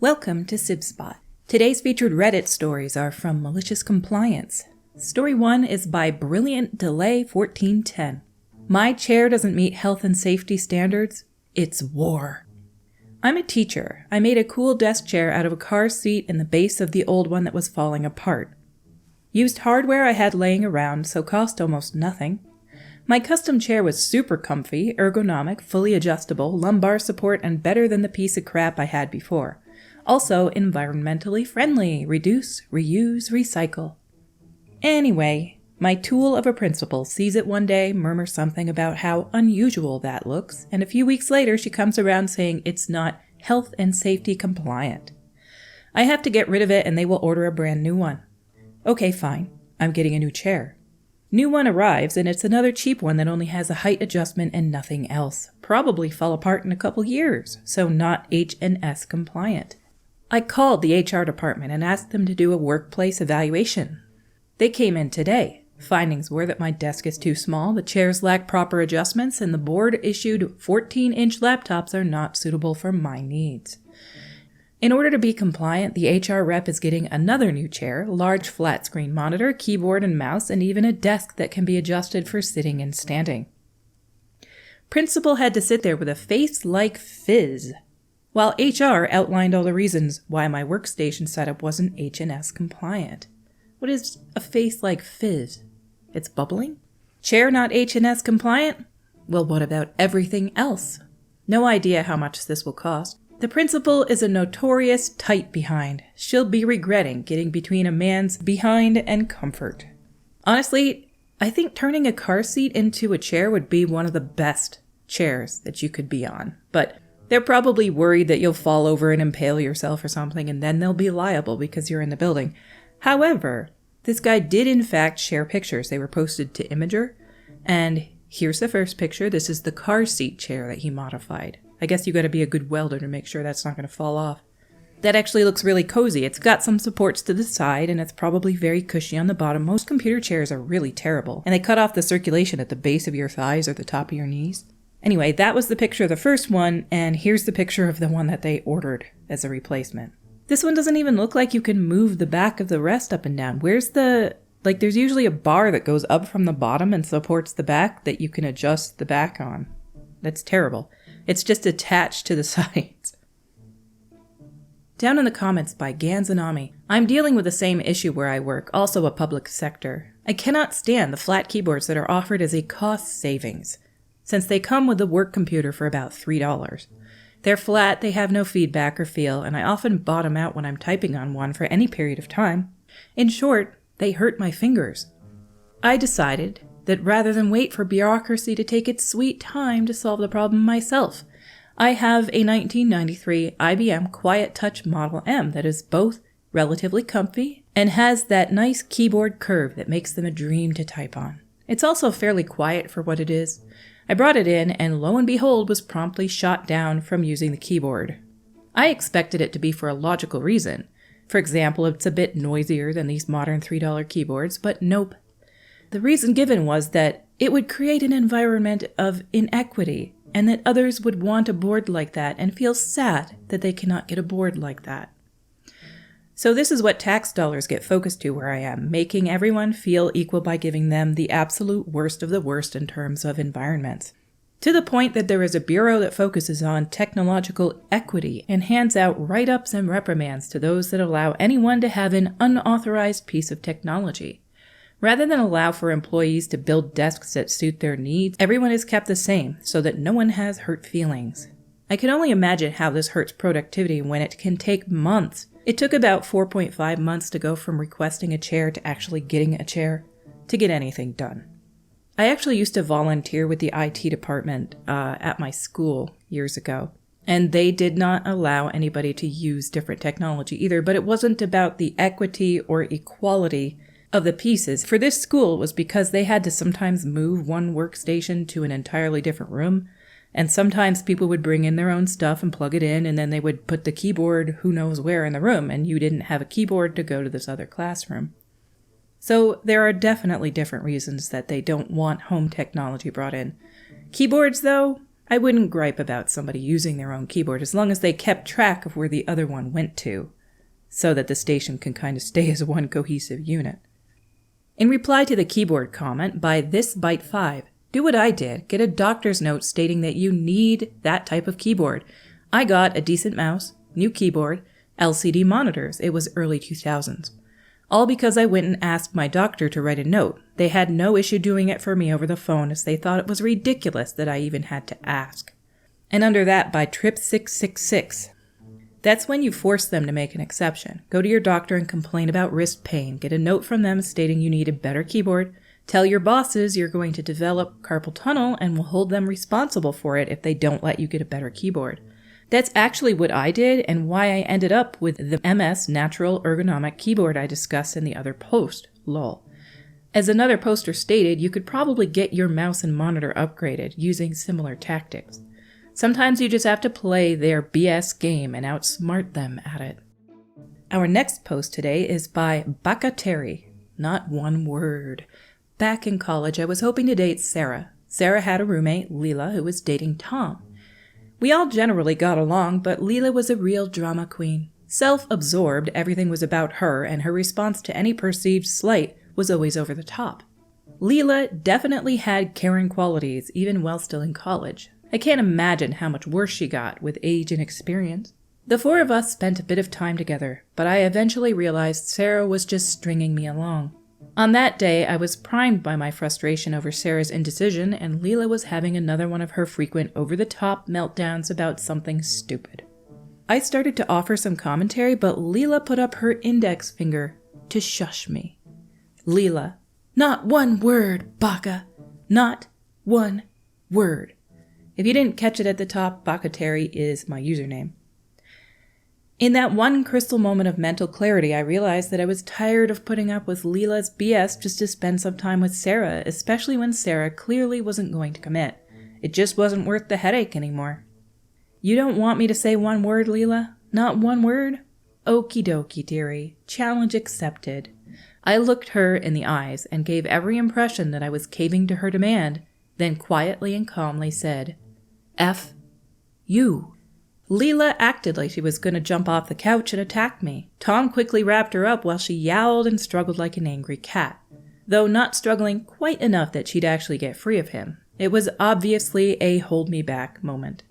Welcome to Sib Spot. Today's featured Reddit stories are from MaliciousCompliance. Story 1 is by Brilliant Delay 1410. My chair doesn't meet health and safety standards. It's war. I'm a teacher. I made a cool desk chair out of a car seat in the base of the old one that was falling apart. Used hardware I had laying around, so cost almost nothing. My custom chair was super comfy, ergonomic, fully adjustable, lumbar support, and better than the piece of crap I had before. Also environmentally friendly. Reduce, reuse, recycle. Anyway, my tool of a principal sees it one day, murmurs something about how unusual that looks, and a few weeks later she comes around saying it's not health and safety compliant. I have to get rid of it and they will order a brand new one. Okay, fine. I'm getting a new chair. New one arrives and it's another cheap one that only has a height adjustment and nothing else. Probably fall apart in a couple years, so not H&S compliant. I called the HR department and asked them to do a workplace evaluation. They came in today. Findings were that my desk is too small, the chairs lack proper adjustments, and the board-issued 14-inch laptops are not suitable for my needs. In order to be compliant, the HR rep is getting another new chair, large flat-screen monitor, keyboard and mouse, and even a desk that can be adjusted for sitting and standing. Principal had to sit there with a face like fizz, while HR outlined all the reasons why my workstation setup wasn't H&S compliant. What is a face like fizz? It's bubbling? Chair not H&S compliant? Well, what about everything else? No idea how much this will cost. The principal is a notorious tight behind. She'll be regretting getting between a man's behind and comfort. Honestly, I think turning a car seat into a chair would be one of the best chairs that you could be on. But they're probably worried that you'll fall over and impale yourself or something, and then they'll be liable because you're in the building. However, this guy did in fact share pictures. They were posted to Imager, and here's the first picture. This is the car seat chair that he modified. I guess you gotta be a good welder to make sure that's not gonna fall off. That actually looks really cozy. It's got some supports to the side, and it's probably very cushy on the bottom. Most computer chairs are really terrible, and they cut off the circulation at the base of your thighs or the top of your knees. Anyway, that was the picture of the first one, and here's the picture of the one that they ordered as a replacement. This one doesn't even look like you can move the back of the rest up and down. Where's the... there's usually a bar that goes up from the bottom and supports the back that you can adjust the back on. That's terrible. It's just attached to the sides. Down in the comments by Ganzanami, I'm dealing with the same issue where I work, also a public sector. I cannot stand the flat keyboards that are offered as a cost savings, since they come with the work computer for about $3. They're flat, they have no feedback or feel, and I often bottom out when I'm typing on one for any period of time. In short, they hurt my fingers. I decided that rather than wait for bureaucracy to take its sweet time to solve the problem myself, I have a 1993 IBM Quiet Touch Model M that is both relatively comfy and has that nice keyboard curve that makes them a dream to type on. It's also fairly quiet for what it is. I brought it in, and lo and behold, was promptly shot down from using the keyboard. I expected it to be for a logical reason. For example, it's a bit noisier than these modern $3 keyboards, but nope. The reason given was that it would create an environment of inequity, and that others would want a board like that and feel sad that they cannot get a board like that. So this is what tax dollars get focused to where I am, making everyone feel equal by giving them the absolute worst of the worst in terms of environments. To the point that there is a bureau that focuses on technological equity and hands out write-ups and reprimands to those that allow anyone to have an unauthorized piece of technology. Rather than allow for employees to build desks that suit their needs, everyone is kept the same so that no one has hurt feelings. I can only imagine how this hurts productivity when it can take months. It took about 4.5 months to go from requesting a chair to actually getting a chair to get anything done. I actually used to volunteer with the IT department at my school years ago, and they did not allow anybody to use different technology either, but it wasn't about the equity or equality of the pieces. For this school, it was because they had to sometimes move one workstation to an entirely different room, and sometimes people would bring in their own stuff and plug it in, and then they would put the keyboard who knows where in the room, and you didn't have a keyboard to go to this other classroom. So there are definitely different reasons that they don't want home technology brought in. Keyboards, though, I wouldn't gripe about somebody using their own keyboard as long as they kept track of where the other one went to, so that the station can kind of stay as one cohesive unit. In reply to the keyboard comment by ThisBite5, do what I did, get a doctor's note stating that you need that type of keyboard. I got a decent mouse, new keyboard, LCD monitors. It was early 2000s. All because I went and asked my doctor to write a note. They had no issue doing it for me over the phone as they thought it was ridiculous that I even had to ask. And under that by Trip666. That's when you force them to make an exception. Go to your doctor and complain about wrist pain. Get a note from them stating you need a better keyboard. Tell your bosses you're going to develop carpal tunnel and will hold them responsible for it if they don't let you get a better keyboard. That's actually what I did and why I ended up with the MS Natural Ergonomic keyboard I discussed in the other post, lol. As another poster stated, you could probably get your mouse and monitor upgraded using similar tactics. Sometimes you just have to play their BS game and outsmart them at it. Our next post today is by Bakateri. Not one word. Back in college, I was hoping to date Sarah. Sarah had a roommate, Leela, who was dating Tom. We all generally got along, but Leela was a real drama queen. Self-absorbed, everything was about her, and her response to any perceived slight was always over the top. Leela definitely had caring qualities, even while still in college. I can't imagine how much worse she got with age and experience. The four of us spent a bit of time together, but I eventually realized Sarah was just stringing me along. On that day, I was primed by my frustration over Sarah's indecision, and Leela was having another one of her frequent over-the-top meltdowns about something stupid. I started to offer some commentary, but Leela put up her index finger to shush me. Leela, not one word, Baka. Not one word. If you didn't catch it at the top, Bakateri is my username. In that one crystal moment of mental clarity, I realized that I was tired of putting up with Leela's BS just to spend some time with Sarah, especially when Sarah clearly wasn't going to commit. It just wasn't worth the headache anymore. You don't want me to say one word, Leela? Not one word? Okie dokie, dearie. Challenge accepted. I looked her in the eyes and gave every impression that I was caving to her demand, then quietly and calmly said, F you. Leela acted like she was going to jump off the couch and attack me. Tom quickly wrapped her up while she yowled and struggled like an angry cat, though not struggling quite enough that she'd actually get free of him. It was obviously a hold-me-back moment.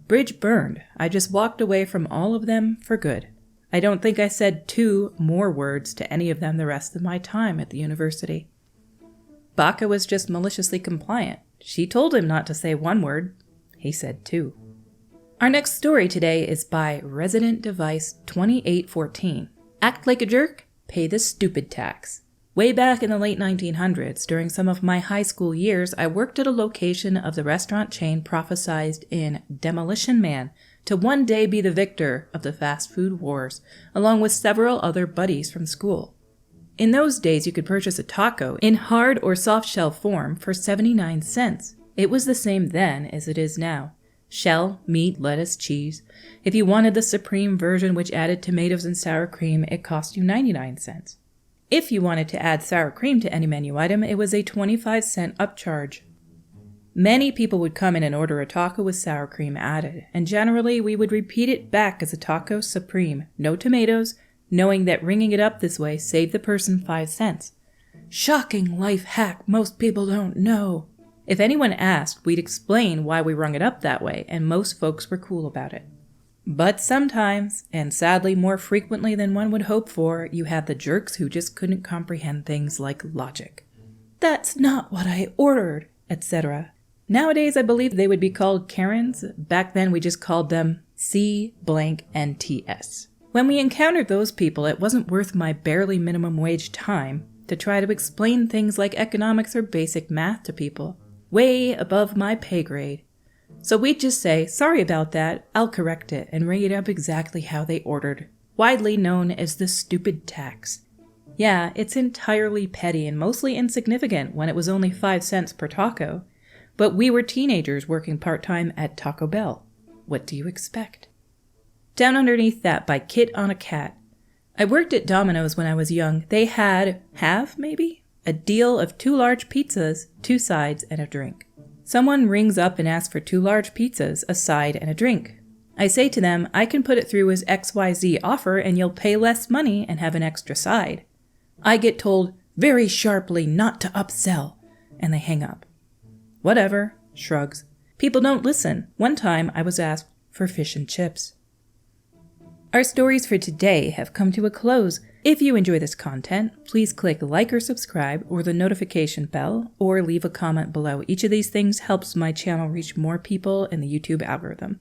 Bridge burned. I just walked away from all of them for good. I don't think I said 2 more words to any of them the rest of my time at the university. Baka was just maliciously compliant. She told him not to say 1 word. He said 2. Our next story today is by Resident Device 2814. Act like a jerk? Pay the stupid tax. Way back in the late 1900s, during some of my high school years, I worked at a location of the restaurant chain prophesized in Demolition Man to one day be the victor of the fast food wars, along with several other buddies from school. In those days, you could purchase a taco in hard or soft shell form for 79 cents. It was the same then as it is now. Shell, meat, lettuce, cheese. If you wanted the supreme version which added tomatoes and sour cream, it cost you 99 cents. If you wanted to add sour cream to any menu item, it was a 25-cent upcharge. Many people would come in and order a taco with sour cream added, and generally we would repeat it back as a taco supreme, no tomatoes, knowing that ringing it up this way saved the person 5 cents. Shocking life hack most people don't know. If anyone asked, we'd explain why we rung it up that way, and most folks were cool about it. But sometimes, and sadly more frequently than one would hope for, you had the jerks who just couldn't comprehend things like logic. That's not what I ordered, etc. Nowadays, I believe they would be called Karens. Back then, we just called them C-blank-N-T-S. When we encountered those people, it wasn't worth my barely minimum wage time to try to explain things like economics or basic math to people. Way above my pay grade. So we'd just say, sorry about that, I'll correct it, and ring it up exactly how they ordered. Widely known as the stupid tax. Yeah, it's entirely petty and mostly insignificant when it was only 5 cents per taco. But we were teenagers working part-time at Taco Bell. What do you expect? Down underneath that by Kit on a Cat. I worked at Domino's when I was young. They have maybe? A deal of 2 large pizzas, 2 sides, and a drink. Someone rings up and asks for 2 large pizzas, a side, and a drink. I say to them, I can put it through as XYZ offer and you'll pay less money and have an extra side. I get told very sharply not to upsell, and they hang up. Whatever, shrugs. People don't listen. One time I was asked for fish and chips. Our stories for today have come to a close. If you enjoy this content, please click like or subscribe or the notification bell or leave a comment below. Each of these things helps my channel reach more people in the YouTube algorithm.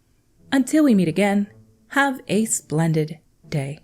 Until we meet again, have a splendid day.